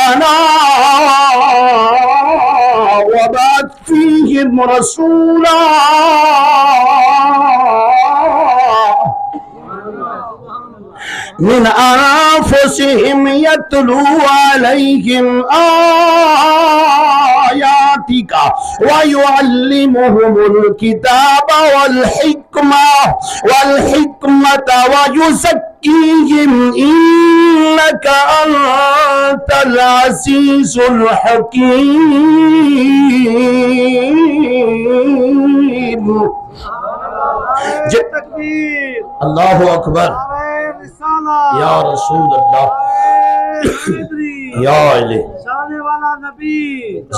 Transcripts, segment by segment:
ربنا وبعث فيهم رسولا من أنفسهم يتلو عليهم آياتك ويعلمهم الكتاب والحكمة ويزكيهم إنك أنت العزيز الحكيم. اللہ اکبر یا رسول اللہ یا الہ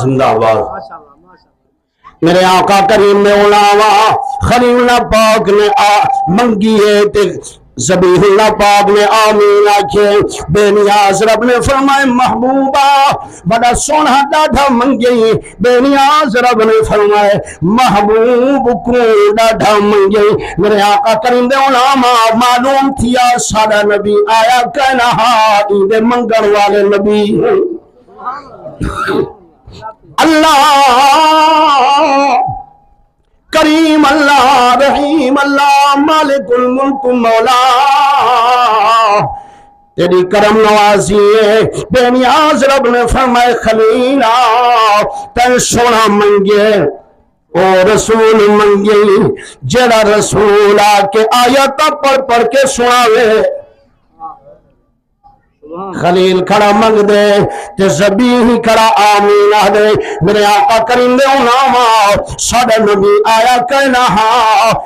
زندہ باد. میرے آقا کریم نے علامہ خلیل اللہ پاک نے منگی ہے تے ذبیح اللہ پاک نے آمین آکھے. بے نیاز رب نے فرمائے محبوبہ بڑا سونا ڈاڈھا منگے. بے نیاز رب نے فرمائے محبوب کو ڈاڈھا منگے. میرے آقا کریم دے علامہ معلوم تھیا سارا نبی آیا کہنا دے منگن والے نبی اللہ کریم اللہ رحیم اللہ مالک الملک مولا تیری کرم نوازی ہے. بے نیاز رب نے فرمائے خلیلا تن سونا منگے او رسول منگے جڑا رسول آ کے آیات پڑھ کے سناوے. خلیل کھڑا منگ دے تے ذبیح کھڑا آمین آ دے. میرے آقا کریم دے علامہ ساڈا نبی آیا کہنا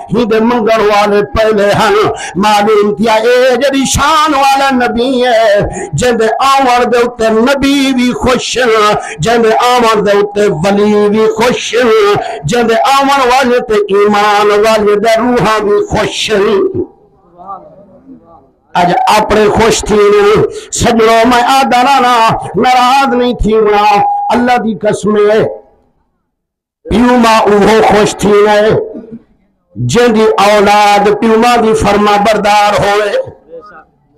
ہی دے منگن والے پہلے ہن. معلوم تھیا اے جڑی شان والا نبی ہے جن دے آمر دے اتے نبی بھی خوش جن دے آمر دے اتے ولی بھی خوش جن دے آمر والے تے ایمان والے دے روحاں بھی خوش. آج اپنے خوش تھی سجڑوں میں آدھانا ناراض نہیں تھی نا اللہ دی قسم پیو ماں اوہو خوش تھی نے جن دی اولاد پیو ماں دی فرما بردار ہوئے.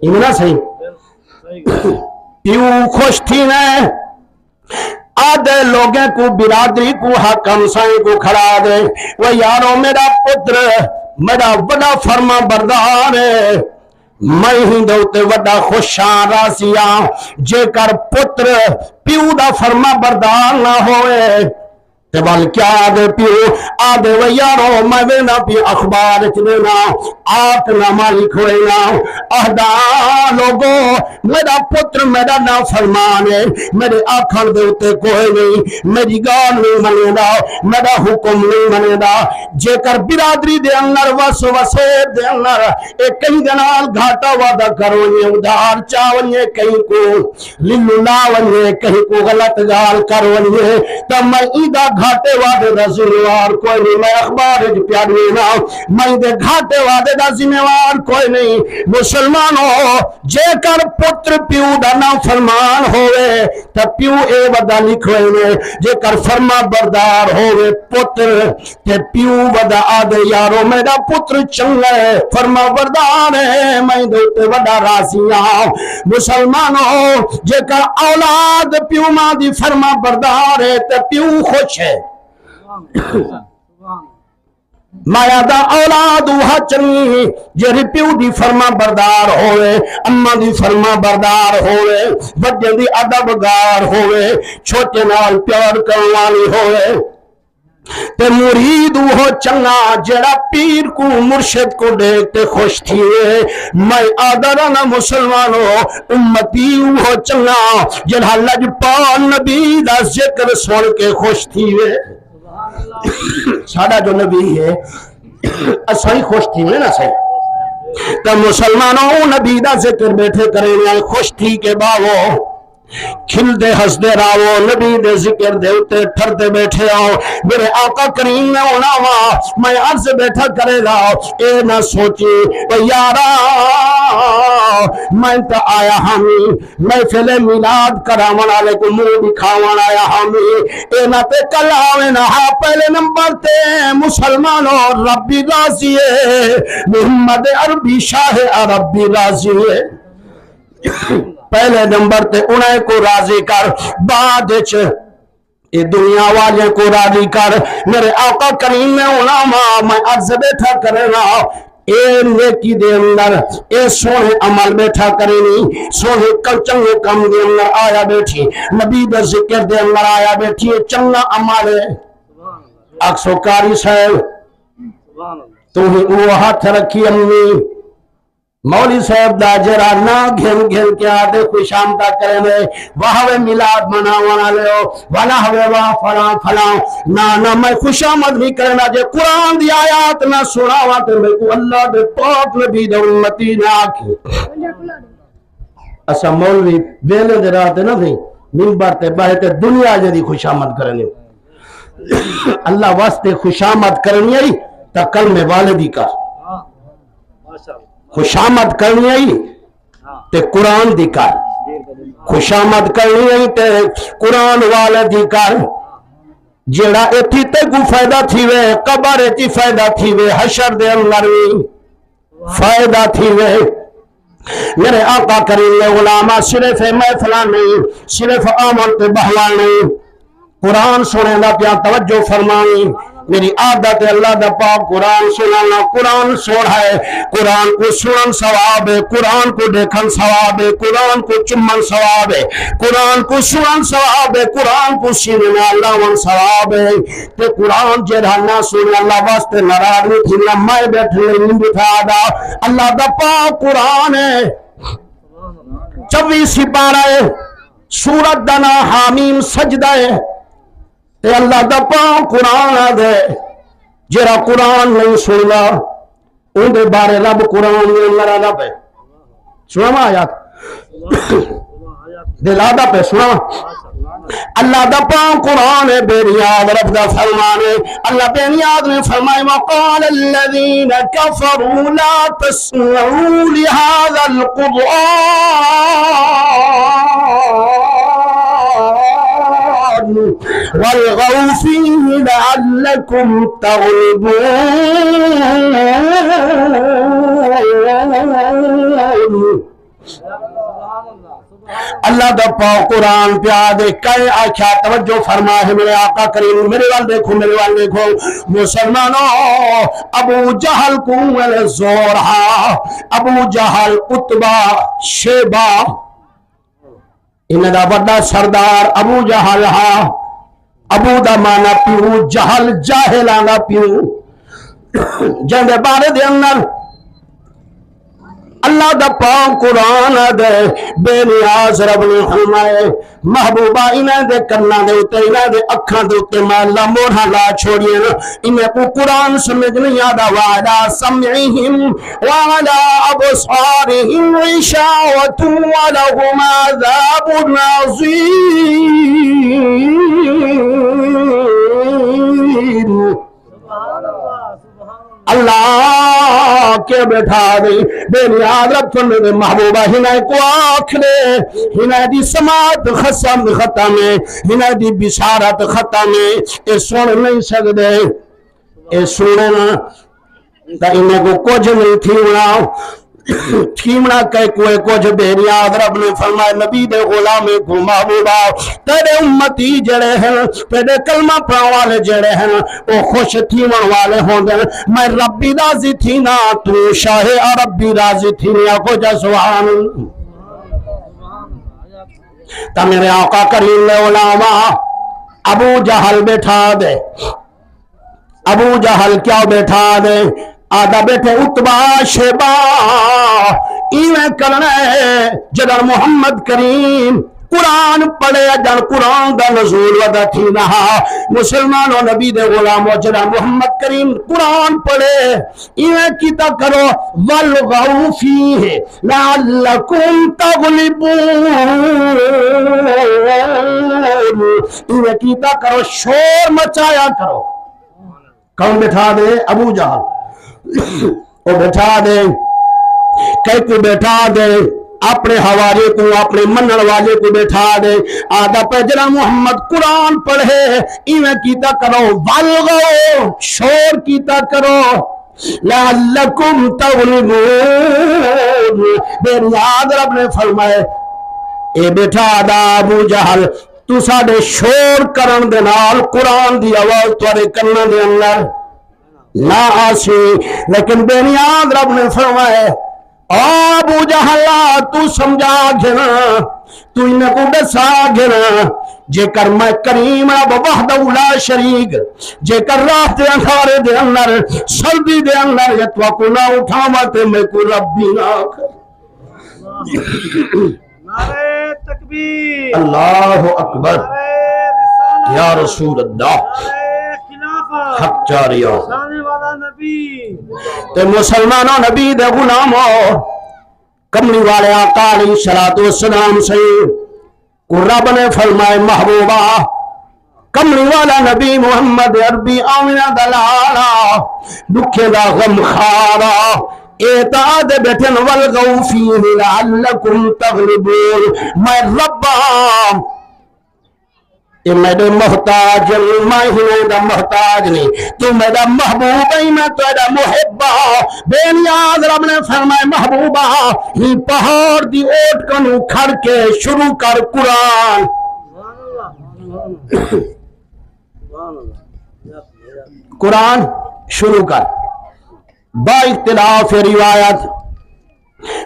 ایمنا صحیح پیو خوش تھی نے آدھے لوگیں کو برادری کو حکم سائیں کو کھڑا دے وہ یارو میرا پتر میرا بڑا فرما بردار ہے میں ہی دوتے وڈا خوشاں راسیاں جے کر پتر پیو دا فرما بردار نہ ہوئے تے بل کیا آدھے پیو آدھے و یارو میں وینا پی اخبار چلینا آت نہ مالک ہوئینا اہدا لوگو میرا پتر میرا نا فرمانے میرے آکھر دوتے کوئی نہیں میری گان نہیں منے دا میرا حکم نہیں منے دا جے کر برادری دے انر وسے دے انر ایک کئی دنال گھاٹا وعدہ کرونی ادھار چاونی کہیں کو للو لاونی کہیں کو غلط گال کرونی تا میں ایدہ گھاٹے وعدے دا ذمہوار کوئی نہیں میں اخبار پیاروی نا میں دے گھاٹے وعدے دا ذمہوار کوئی نہیں. مسلمانوں جے کر پتر پیو دا نا فرمان ہوئے تا پیو اے ودا لکھوئے نے جے کر فرما بردار ہوئے پتر تے پیو ودا آدھے یارو میرا پتر چنگا ہے فرما بردار ہے میں دوتے ودا راسیاں. مسلمانوں جے کر اولاد پیو ماں دی فرما بردار ہے تے پیو خوش ہے. مایا دا اولاد وہاں چنی جری پیو دی فرما بردار ہوئے اماں دی فرما بردار ہوئے بڑے دی ادبگار ہوئے چھوٹے نال پیار کروالی ہوئے تے مرید وہ چنگا جڑا پیر کو مرشد کو دیکھتے خوش تھیے. میں آدھرانا مسلمانوں امتی وہ چنگا جڑا لجپال نبی دا ذکر سن کے خوش تھیے. ساڑا جو نبی ہے اسائی خوش تھیے نا صحیح تو مسلمانوں نبی دا ذکر بیٹھے کریں خوش تھی کے باو کھل دے ہس دے راو نبی دے ذکر دے اتے ٹھر دے بیٹھے آؤ. میرے آقا کریم نے اوناوا میں عرض بیٹھا کرے گا اے نہ سوچی یارا میں تا آیا ہمی محفل میلاد کراون والے کو منہ دکھاون آیا ہمی اے نہ تے کل آوے نہ پہلے نمبر تے مسلمانوں ربی راضی ہے محمد عربی شاہ عربی راضی ہے. پہلے نمبر تے انہیں کو راضی کر، بعد اے دنیا والے کو راضی کر۔ میرے آقا کریم میں علماء میں عرض بیٹھا کرنا، اے نیکی دے اندر اے سونے عمل بیٹھا کرنی، سونے کل چنگے کم دے اندر آیا بیٹھی، نبی دے ذکر دے اندر آیا بیٹھی، چنگا عمل ہے۔ اکسو کاری صاحب تو ہی وہ ہاتھ رکھی امی مولی صاحب دا جرا نہ گھن گھن کے آدھے خوش آمدہ کریں گے، وہاں میلاد مناوانا لے ہو والا ہوئے واہ فلاں فلاں نہ میں خوش آمد نہیں کرنا جے قرآن دی آیات نہ سناوا تو میں کو اللہ دے پاک نبی دے امتی نہ آکھے۔ اسا مولوی ویلے دے رہتے نہ تھی منبر تے باہتے دنیا جدی خوش آمد کرنے اللہ واسطے خوش آمد کرنی آئی تا کلمے والدی کا خوش آمد کرنی آئی تے قرآن دی کر، خوش آمد کرنی آئی تے قرآن والدی کر، جیڑا ایتھی تے کو فائدہ تھی وے قبر ایتھی فائدہ تھی وے حشر دے اندر بھی فائدہ تھی وے۔ میرے آقا کریم علماء صرف محفلان نہیں، صرف آمن تے بہوان نہیں، قرآن سنے دا پیا توجہ فرمائیں۔ میری عادت ہے اللہ دا پاک قرآن سنانا، قرآن سوڑ ہے، قرآن کو سنن ثواب ہے، قرآن کو دیکھن ثواب ہے، قرآن کو چمن ثواب ہے، قرآن کو سنن ثواب ہے، قرآن کو سننا اللہ ون ثواب ہے۔ تے قرآن جڑا نہ سنے اللہ واسطے ناراض نہیں تھی، نہ میں بیٹھے نہیں بٹھا دا، اللہ دا پاک قرآن ہے 24 سپارہ ہے، سورت دا نام حامیم سجدہ ہے، تے اللہ دا پاک قرآن دے جرا قرآن نہیں سننا ان دے بارے رب قرآن میں میرا رب ہے سنا آیات دلادا پہ سنا اللہ دا پاک قرآن ہے بے نیاز رب دا فرمان ہے اللہ بے نیاز نے فرمائے وقال الذین کفروا لا تسمعوا لهذا القرآن والغوا فيه لعلكم تغلبون۔ اللہ دا پاک قرآن پیادے کئے آکھا توجہ فرما ہے میرے آقا کریم، میرے وال دیکھو میرے وال دیکھو مسلمانوں، ابو جہل کو زور ہا، ابو جہل اتبا شیبہ انہ دا بڑا سردار ابو جہل ہا، ابو دا مانا پیو جہل جاہلانا پیو، جندے بارے دے اندر اللہ دا پاک قرآن دے بے نیاز رب نے فرمائے محبوبہ انہیں دے کرنا دے اتے انہیں دے اکھاں دے اتے میں اللہ مورہ لا چھوڑیے انہیں کو قرآن سمجھ نہیں آدھا وعلا سمعہم وعلا ابصارہم غشاوۃ ولہم عذاب عظیم۔ اللہ کے بیٹھا دے بے نیاز رب فرمے دے محبوبہ ہنائے کو آنکھ دے ہنائے دی سماعت ختم ہے ہنائے دی بشارت ختم ہے اے سن نہیں سکدے اے سننا تا انہیں کو کچھ نہیں تھیونا تھیمنا کہے کوئے کچھ بے نیاز رب نے فرمائے نبی دے غلام کو محبوبہ تیرے امتی جڑے ہیں تیرے کلمہ پڑھنے والے جڑے ہیں وہ خوش تھیمن والے ہوں گے میں ربی راضی تھی نا تو شاہ ربی راضی تھی نا کو جا سبحان تا میرے آقا کریم نے علماء ابو جہل بیٹھا دے ابو جہل کیا بیٹھا دے آدھا بیٹھے اتبا شیبہ ایویں کرنا ہے جدر محمد کریم قرآن پڑھے جن قرآن دا نزول ودا تھی نہا مسلمان و نبی دے غلام و جدر محمد کریم قرآن پڑھے ایویں کیتا کرو والغو فیہ لعلکم تغلبون ایویں کیتا کرو شور مچایا کرو۔ کون بٹھا دے ابو جہل وہ بٹھا دے کئی کو بٹھا دے اپنے حوالے کو اپنے منن والے کو بٹھا دے آدھا پیجرہ محمد قرآن پڑھے ایویں کیتا کرو والغو شور کیتا کرو لعلکم تغلبون بے نیاز رب نے فرمائے اے بیٹھا دا ابو جہل تو ساڈے شور کرن دے نال قرآن دی آواز تواڈے کناں دے اندر نہ آسی، لیکن بے نیاز رب نے فرمایا ابو جہل تو سمجھا گھنا، تو انہیں کو دسا گھنا، جے کر میں کریم رب وحدہ لا شریک، جے کر رات دے انگارے دے اندر سردی دے اندر یتوا کو نہ اٹھاوا تے میں کو رب بھی نہ کر۔ نعرہ تکبیر، اللہ اکبر یا رسول اللہ، حق جاریہ شانے والا نبی تے مسلمانوں نبی دے غلاموں کملی والے آقا علیہ الصلوۃ والسلام سے کو رب نے فرمائے محبوبہ کملی والا نبی محمد عربی آمنہ دلالا دکھے دا غم خارا اعتاد بیٹھن والغو فیہ لعلکم تغلبون، میں ربا اے میرے محتاج میں ہی دا محتاج نہیں، تو میرا محبوب ہی میں تو ایڈا محبہ بے نیاز رب نے فرمائے محبوبہ ہی پہاڑ دی اوٹ کنو کھڑ کے شروع کر قرآن۔ قرآن شروع کر با اختلاف روایت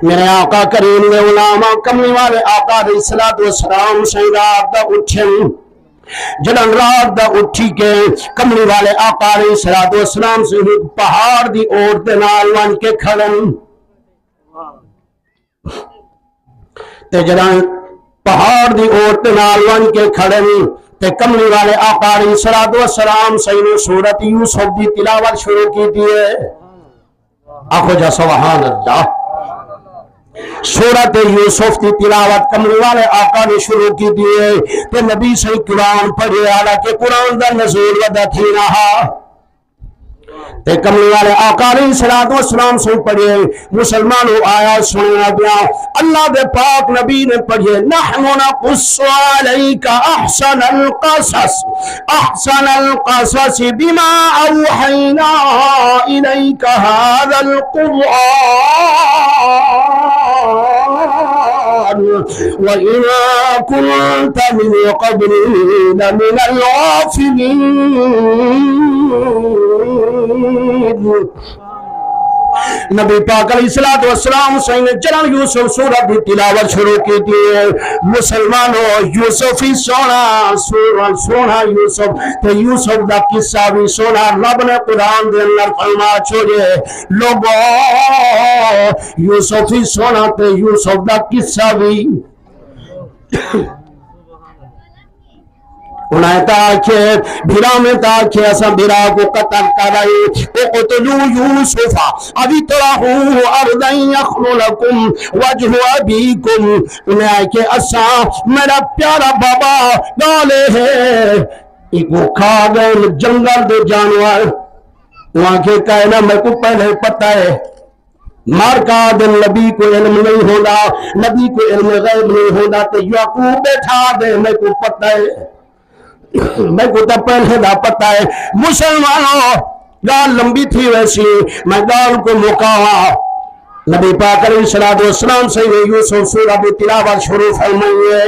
میرے آقا کریم نے علماء کملی والے آقا علیہ الصلوۃ والسلام سے رات دا اٹھن جلن رات دا اٹھی کے کملی والے آقا علیہ الصلوۃ والسلام سے پہاڑ دی اوٹ دے نال ون کے کھڑن تے جلن پہاڑ دی اوٹ دے نال ون کے کھڑن تے کملی والے آقا علیہ الصلوۃ والسلام سے سورۃ یوسف دی تلاوت شروع کی دیئے۔ آخو جا سبحان اللہ، سورۃ یوسف کی تلاوت کملی والے آقا نے شروع کی دیئے تے نبی سے قرآن پڑھے حالانکہ قرآن دا نزول ودا تھی رہا تے کملی والے آقا علیہ الصلوۃ والسلام سے پڑھے مسلمانوں آیا سننا دیا اللہ دے پاک نبی نے پڑھے نحن نقص علیک احسن القصص بما اوحینا الیک هذا القرآن وإن كنت من قبله لمن الغافلين۔ نبی پاک علیہ الصلوۃ والسلام سے جلال یوسف سورہ دی تلاوت شروع کی دی۔ مسلمانوں یوسف ہی سونا یوسف تے یوسف دا قصہ بھی سونا رب نے قرآن دے اندر فرما چھوڑے لوگوں یوسف ہی سونا تے یوسف دا قصہ بھی انہیں تاکہ بھرا میں تاکہ اسا بھرا کو قتل کرائی اقتلو یوسف ابھی طرحوه ارضا یخل لکم وجہ ابیکم انہیں آکے اسا میرا پیارا بابا ڈالے ہے ایک وہ کھا گئے جنگل دے جانور وہاں کے کہنا میں کو پہلے پتہ ہے مار کا دن نبی کو علم نہیں ہوگا نبی کو علم غیب نہیں ہوگا تو یعقوب بیٹھا دے میں کو پتہ ہے میں کو تو پہلے دا پتہ ہے مسلمانوں گال لمبی تھی ویسی میں گال کو مکاوا نبی پاک علیہ الصلوۃ والسلام سے یوسف سورہ بھی تلاوت شروع فرمائیے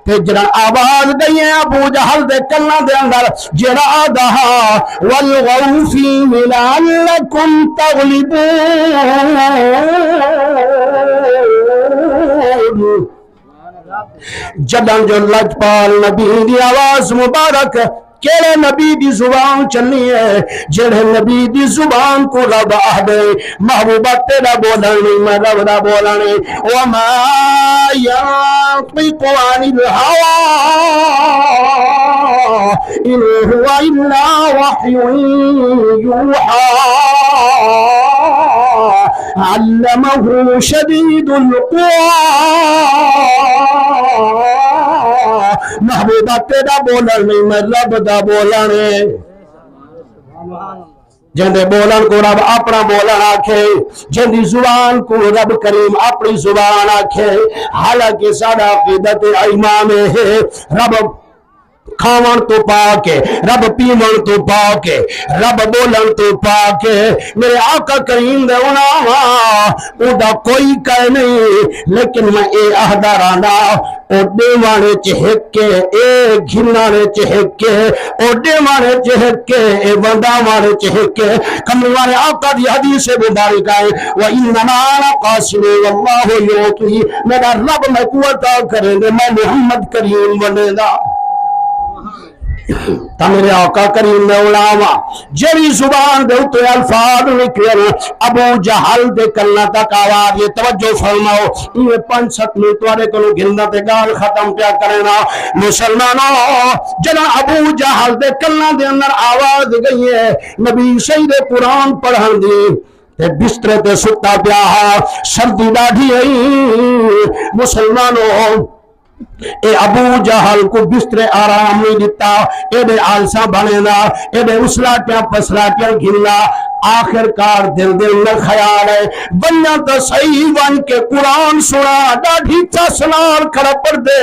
تے جڑا آواز گئی ہے ابو جہل دے کنا دے اندر جڑا آدھا والغوا فیہ لعلکم تغلبون جدن جو لجپال نبی دی آواز مبارک کیڑے نبی دی زبان چلنی ہے جڑے نبی دی زبان کو رب آدھے محبوبہ تیرا بولانی میں رب دا بولانی وما ينطق عن الهوى إن هو إلا وحي يوحى علمه شديد القوى محبوبہ تیرا بولن نہیں میں رب دا بولنے جندے بولن کو رب اپنا بولن آکھے جندی زبان کو رب کریم اپنی زبان آکھے حالانکہ سادہ عقیدت امام ہے رب کھاون تو پا کے، رب پیون تو پا کے، رب بولن تو پا کے، میرے آقا کریم دے عناوا ادا کوئی کہہ نہیں، لیکن میں اے احدارانا او دیوانے چہک کے، اے گھنانے چہک کے، او دیوانے چہک کے، اے ونداوانے چہک کے، کمروانے آقا دی حدیث مبارک آئے وَإِنَّمَا لَقَاسِمِ وَاللَّهُ يُعْطِي، میرا رب میں قوتا کریں گے، میں محمد کریم بنے دا تا میرے آقا کریم نے علامہ جری زبان دے اتے الفاظ نکلے ابو جہل دے کلنا تک آواز یہ توجہ فرماؤ یہ 5-7 منٹ توارے کنو گھندہ تے گال ختم پیا کرنا مسلمانوں جنا ابو جہل دے کلنا دے اندر آواز گئی ہے نبی سید قرآن پڑھن دی تے بسترے تے ستا پیا سردی ڈاڑھی ہے مسلمانوں اے ابو جہل کو بسترے آرام نہیں دیتا اے دے آلسا بنے دا اے دے اسلاٹیاں پسلاٹیاں گھننا آخر کار دل میں خیال ہے بنیا تو صحیح بن کے قرآن سنا ڈاڑھی چسنال کھڑا پڑ دے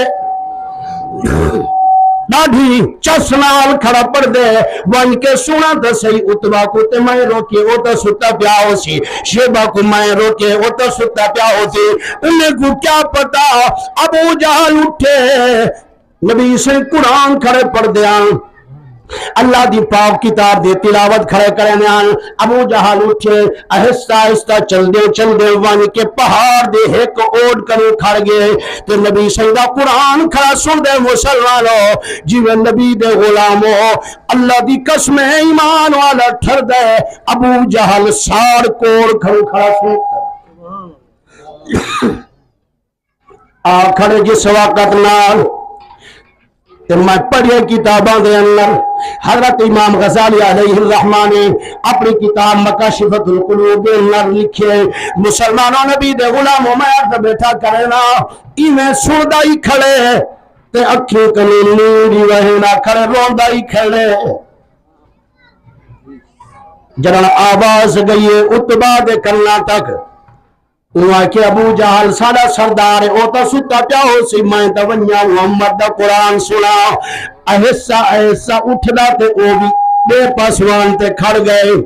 ڈاڑھی چسنال کھڑا پڑ دے بن کے سنا تو صحیح اتبا کو تے میں روکے وہ تو ستا پیا ہو سی شیبہ کو میں روکے وہ تو ستا پیا ہو سی انہیں کو کیا پتا ابو جہل اٹھے نبی سے قرآن کھڑے پڑھ دیا اللہ دی پاک کتاب دے تلاوت کھڑے کرنے ابو جہل اٹھے آہستہ آہستہ چل دے وان کے پہاڑ دے ایک اوڈ کرے کھڑ گئے تے نبی سیدہ قرآن کھڑا سن دے مسلمانوں جیوے نبی دے غلاموں اللہ دی قسم ایمان والا ٹھر دے ابو جہل ساڑ کوڑ کھڑا سن کھڑے جس وقت نال میں پڑھے کتاباں دے اندر حضرت امام غزالی علیہ الرحمہ نے اپنی کتاب مکاشفۃ القلوب دے اندر لکھے مسلمانوں نبی دے غلاموں میں عرض بیٹھا کرنا ایویں سردہ ہی کھڑے تے اکھیں کنی نیری وہینا کھڑے روندہ ہی کھڑے جنہاں آواز گئی اتبا دے کرنا تک وہاں کہ ابو جہل ساڑا سردار ہے او تا ستا پیا ہو سی میں تا ونیا محمد دا قرآن سنا احسا احسا اٹھنا تے او بھی بے پاسوان تے کھڑ گئے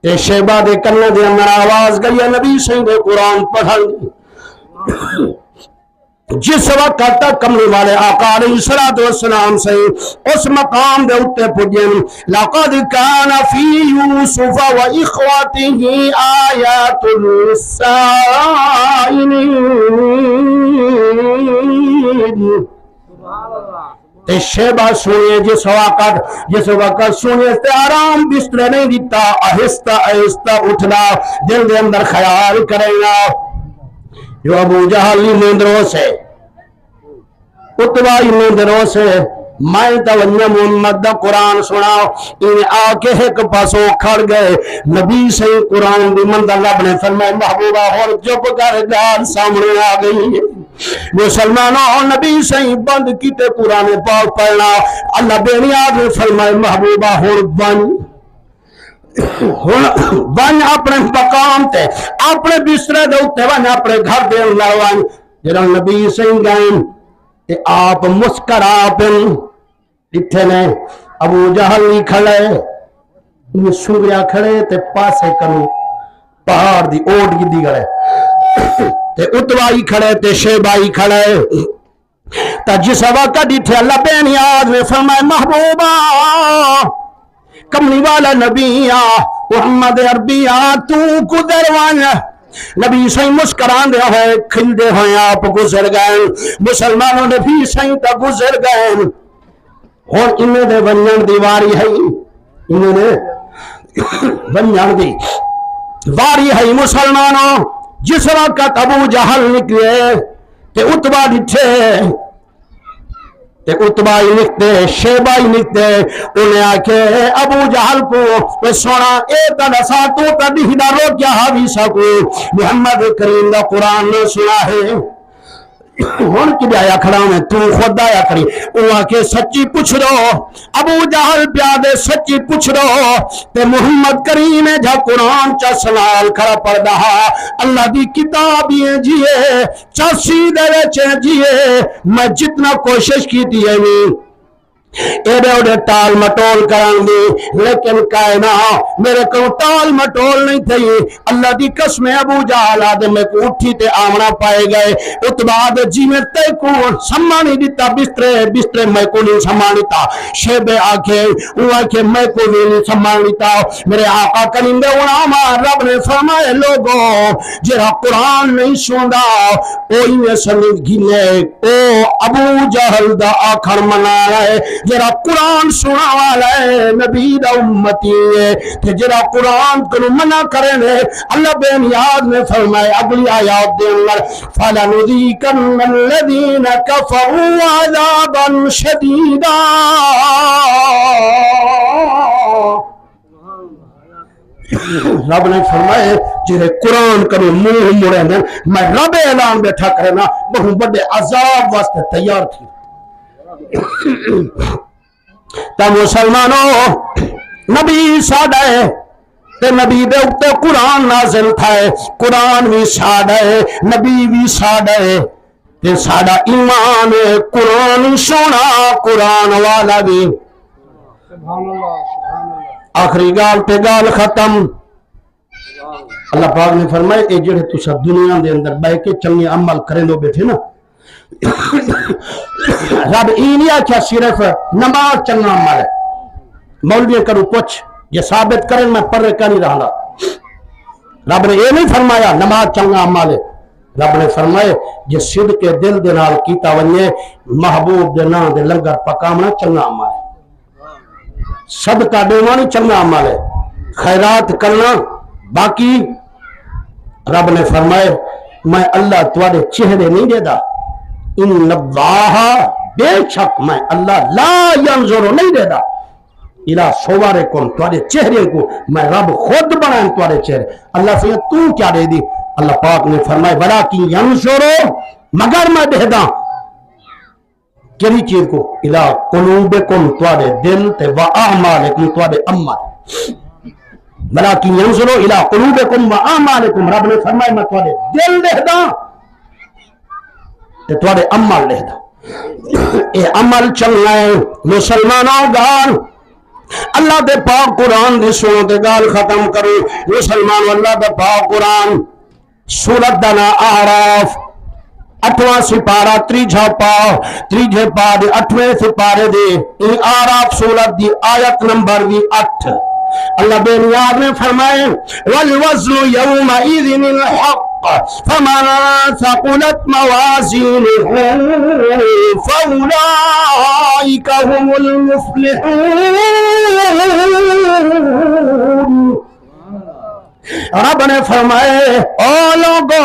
تے شیبہ دے کرنے دے اندر آواز گئی نبی سید قرآن پڑھن جس وقت تک کمرے والے آقا علیہ السلام سے اس مقام دے اتے پجن لقد کان فی یوسف و اخوته آیات للسائلین تے شیبہ سنیے جس وقت سنیے تے آرام بستر نہیں دیتا آہستہ آہستہ اٹھنا دل دے اندر خیال کرے گا جو ابو جہل نیندروں سے اتبائی نیندروں سے میں توجہ محمد دا قرآن سنا انہیں آکے ایک پاسو کھڑ گئے نبی سے قرآن دی مندر رب نے فرمائے محبوبہ اور جب کر گال سامنے آ گئی مسلمانوں نبی سے بند کیتے قرآن پاک پڑھنا اللہ بے نیاز نے فرمائے محبوبہ اور بن اپنے مقام تے اپنے بسترے دے اوتے بن اپنے گھر دے اندر بن جڑا نبی سے گئے تے آپ مسکرا پن اتھے نے ابو جہل نہیں کھڑے یہ سنگریا کھڑے تے پاسے کنو پہاڑ دی اوٹ گدی گئے تے اتوائی کھڑے تے شیبائی کھڑے تا جس وقت اتھے اللہ بے نیاز نے فرمائے محبوبہ کملی والا نبی محمد عربی تو قدر وانا نبی سائیں مسکران دے ہوئے کھل دے ہوئے آپ گزر گئے مسلمانوں نبی سائیں تا گزر گئے اور انہیں دے بنیان دیواری ہے انہیں دے بنیان دیواری ہے مسلمانوں جس وقت ابو جہل نکلے تے اتبا ڈٹھے تے اتبائی نکتے شیبائی نکتے انہیں آکے ابو جہل کو سونا اے تنسا تو تدہدہ رو کیا حویسہ کو محمد کریم دا قرآن نے سنا ہے ہون کی آیا کھڑا میں تو خود آیا کھڑی وہاں کے سچی پوچھ رو ابو جہل پیادے سچی پوچھ رو تے محمد کریم جا قرآن چا سنال کھڑا پڑ دہا اللہ دی کتاب یہ جیے چاسی دے ویچے جیے میں جتنا کوشش کی دیئے ایڈے اوڈے ٹال مٹول کرن دی، لیکن کائنا میرے کو ٹال مٹول نہیں تھی۔ اللہ دی قسم ابو جہل آدھے میں کو اٹھی تے آمنا پائے گئے، اس بعد جی میں تے کو سمانی دیتا بسترے میں کو نہیں سمانی تا، شیبے آکھے وہ آکھے میں کو نہیں سمانی تا۔ میرے آقا کریم دے غلاماں رب نے فرمائے لوگوں جرا قرآن نہیں سوندا اوہی میں سمجھ گھنے او ابو جہل دا آخر منا رہے، جرا قرآن سنا والا ہے نبی دا امتی ہے تے جرا قرآن کو منع کرنے اللہ بے نیاز نے فرمائے اگلی آیات دے اندر فَلَنُذِيقَنَّ الَّذِينَ كَفَرُوا عَذَابًا شَدِيدًا۔ رب نے فرمائے جرے قرآن کرو منہ مڑے میں رب اعلان بیٹھا کرنا بہت بڑے عذاب واسطے تیار تھی۔ تا مسلمانوں نبی ساڑا ہے تے نبی دے اکتے قرآن نازل تھا ہے، قرآن بھی ساڑا ہے نبی بھی ساڑا ہے تے ساڑا ایمان ہے قرآن سونا قرآن والا بھی۔ آخری گال پہ گال ختم۔ اللہ پاک نے فرمائے اے جڑے تسا دنیا دے اندر بہ کے چنگے عمل کریں دو بیٹھے نا، رب اینیا کیا صرف نماز چنگا عمل ہے، مولوی کرو پوچھ یہ ثابت کریں میں پڑھ کا نہیں رہا۔ رب نے یہ نہیں فرمایا نماز چنگا عمل ہے، رب نے فرمائے جس صدق کے دل دے نال کیتا ونجے محبوب دے نام دے لنگر پکامنا چنگا عمل ہے، صدقہ دیوانی چنگا عمل ہے، خیرات کرنا باقی۔ رب نے فرمائے میں اللہ تواڈے چہرے نہیں دے دا، ان اللہ بے شک میں اللہ لا ینظر نہیں دے دا الہ صورکم تواڈے چہرے کو میں رب خود بنائیں تواڈے چہرے۔ اللہ سے تو کیا دے دی؟ اللہ پاک نے فرمائے ولیکن ینظر مگر میں دے دا کیڑی چیز کو الہ قلوبکم تواڈے دل تے واعمالکم تواڈے عمل، ولیکن ینظر الى قلوبکم واعمالکم رب نے فرمایا میں تواڈے دل دیکھدا تے تواڈے عمل دیکھدا۔ اے عمل چلنا ہے مسلمانوں گال اللہ دے پاک قرآن دے سنو تے گال ختم کرو مسلمان اللہ دے پاک قرآن سورت دا نام اعراف 8واں سپارہ تریجھا پا دے 8ویں سپارے دے اعراف سورت دی آیت نمبر بھی 8 اللہ بے نیاز نے فرمائے والوزن یومئذ الحق فمن ثقلت موازینہ فاولئک هم المفلحون۔ رب نے فرمائے او لوگو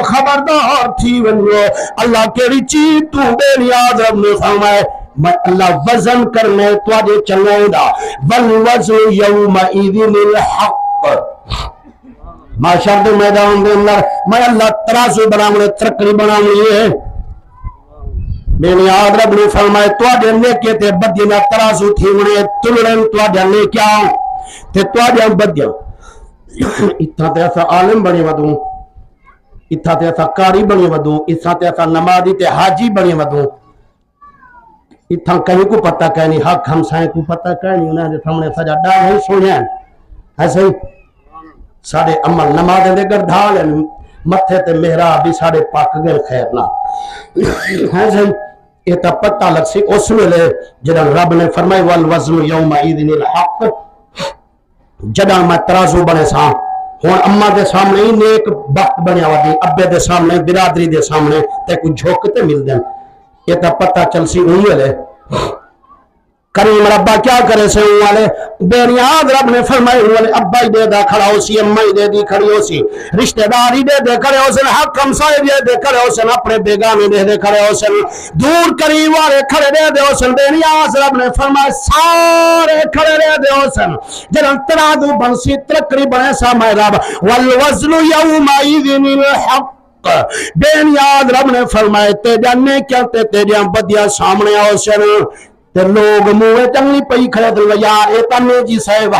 خبردار تھی ونجو اللہ کیڑی چیز تو بے نیاز رب نے فرمائے میں اللہ وزن کرنے تواڈے چنگائی دا والوزن یومئذ الحق۔ معاشر دے میدان دے اندر میں اللہ ترازو بناونے ترکری بناونے ہے بے نیاز رب نے فرمائے تواڈے نیکے تے بدی میں ترازو تھی ونے تلڑن تواڈے نیکیا تے تواڈے بدیاں اتنا تے ایسا عالم بنی ودوں اتنا تے ایسا کاری بنی ودوں اتنا تے ایسا نمازی تے حاجی بنی ودوں اتنا کہیں کو پتہ کہیں نہیں حق ہمسائیں کو پتہ کہیں نہیں انہیں جو سامنے سجا ڈال نہیں سونے ہیں ایسے ہی ساڑھے عمل نمازیں دے گر دھال ہیں متھے تے محراب بھی ساڑھے پاک گئے خیر نہ ایسے ہی یہ تا پتہ لگ سی اس میں لے جدہ رب نے فرمائی والوزن یومئذ الحق جدہ میں ترازو بنے ساں ہون اماں دے سامنے ہی نیک وقت بنیا ودی ابے دے سامنے برادری دے سامنے تے کچھ جھوکتے مل دیں یہ تا پتہ چل سی ہوئی لے کریم ربا کیا کرے سے ہوئی والے بے نیاز رب نے فرمائے ہوئی والے ابا ہی دے دا کھڑا ہو سی اماں ہی دے دی کھڑی ہو سی رشتہ داری دے کھڑے ہو سن حق ہمسائے دے کھڑے ہو سن اپنے بیگانے دے کھڑے ہو سن دور قریب والے کھڑے دے ہو سن بے نیاز رب نے فرمائے سارے کھڑے دے ہو سن جنہاں ترادو بنسی ترکری بنے سا میں رب والوزن یومئذ الحق بے نیاز رب نے فرمائے تیجا نیکیاں تیجا بدیاں سامنے آؤ سن تے لوگ موے چنگلی پئی کھڑے دل یار ایتا نیجی صاحبہ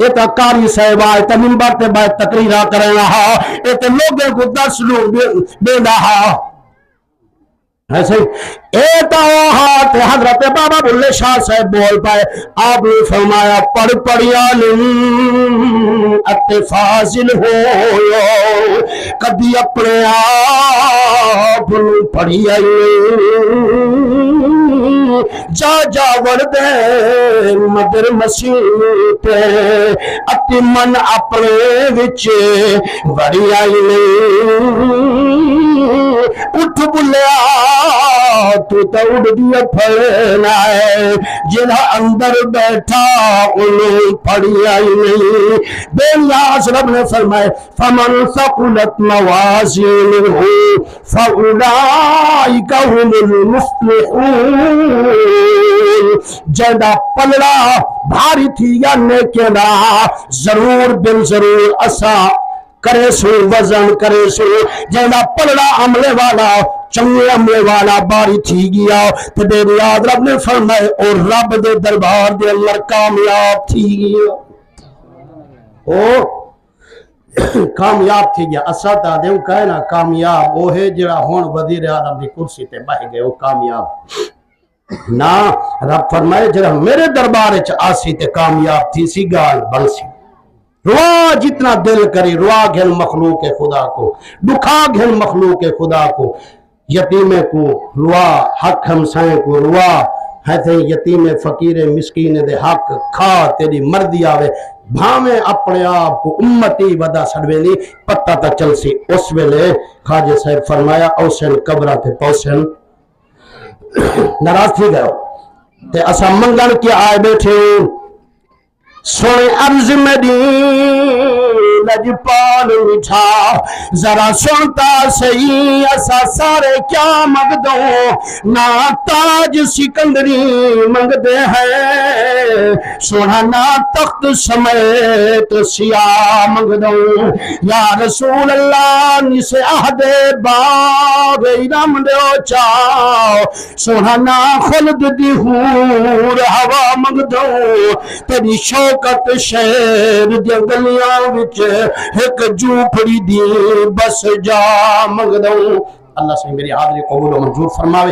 ایتا کاری صاحبہ ایتا منبر تے باید تقریرہ کرے رہا ایتا لوگیں کو 10 لوگ دے رہا ایسے اے تو ہاتھ حضرت بابا بلے شاہ صاحب بول پائے. آپ نے فرمایا پڑھ پڑھیا اتے فاضل ہو کبھی اپنے آپ پڑھیا جا جا وردے مدر مسیح تے اتی من اپنے وچ وڑی آئی اٹھ بلیا تو اڑ دیا پھڑنا ہے جنہا اندر بیٹھا انہیں پڑھی آئی نہیں. بے نیاز رب نے فرمائے فمن ثقلت موازینہ فاولئک هم المفلحون. جیدہ پلڑا بھاری تھی یا نیکے نا ضرور بن ضرور اسا کرے سو وزن کرے سو جیدہ پلڑا عملے والا چنگے عملے والا باری تھی گیا تو بے نیاز رب نے فرمائے اور رب دے دربار دے اللہ کامیاب تھی گیا. کامیاب تھی گیا. اسا تا دے کہے نا کامیاب وہ ہے جڑا ہون وزیر اعظم دی کرسی تے بہ گئے وہ کامیاب نا. رب فرمائے جڑا میرے دربار وچ آسی تے کامیاب تھی سی گال بن سی. روا جتنا دل کری روا گھن مخلوق خدا کو دکھا گھن مخلوق خدا کو یتیم کو روا حق ہمسائیں کو روا ہے تھے یتیم فقیر مسکین دے حق کھا تیری مرضی آوے بھاویں اپنے آپ کو امتی ودا سڑوے پتہ تا چل سی. اس ویلے خواجہ صاحب فرمایا اوسن قبرہ تے پوسن ناراض تھی گئے تے اسا منگل کے آئے بیٹھے سونے عرض میری لجپال مٹھا ذرا سنتا صحیح اسا سارے کیا مگ دو نا تاج سکندری مگ دے ہے سونا نا تخت سمیت سیاہ مگ دو یا رسول اللہ نسے عہد باغ ارم دیو چاو سونا نا خلد دی حور ہوا مگ دو تیری شوکت شہر دی گلیاں وچ ایک جھوپڑی دی بس جا مگ دوں. اللہ سے میری حاضری قبول و منظور فرماوے.